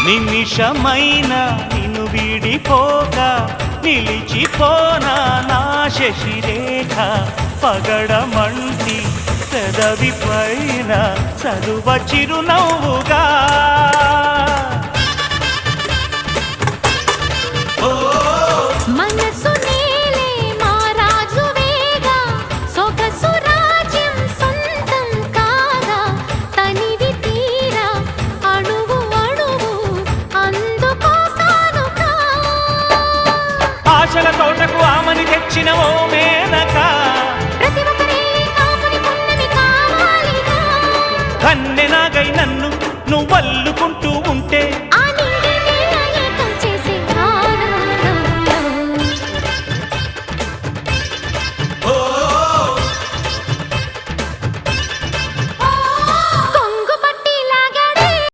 నిమిషమైన నిన్ను వీడిపోక నిలిచిపోనా నా శశిరేఖ పగడమంటి పెదవి పైన చదువ చిరునవ్వుగా మనసు నేలే మా రాజువేగా సొగసు రాజ్యం సొంతం కాగా తనివి తీరా అణువు అణువు అందుకో కానుకా ఆశల తోటకు ఆమని తెచ్చిన ఓ మేనక ప్రతి ఒక్కరే కాపుని పున్నమి కావాలిగా కన్నెనాగై నన్ను నువ్వల్లు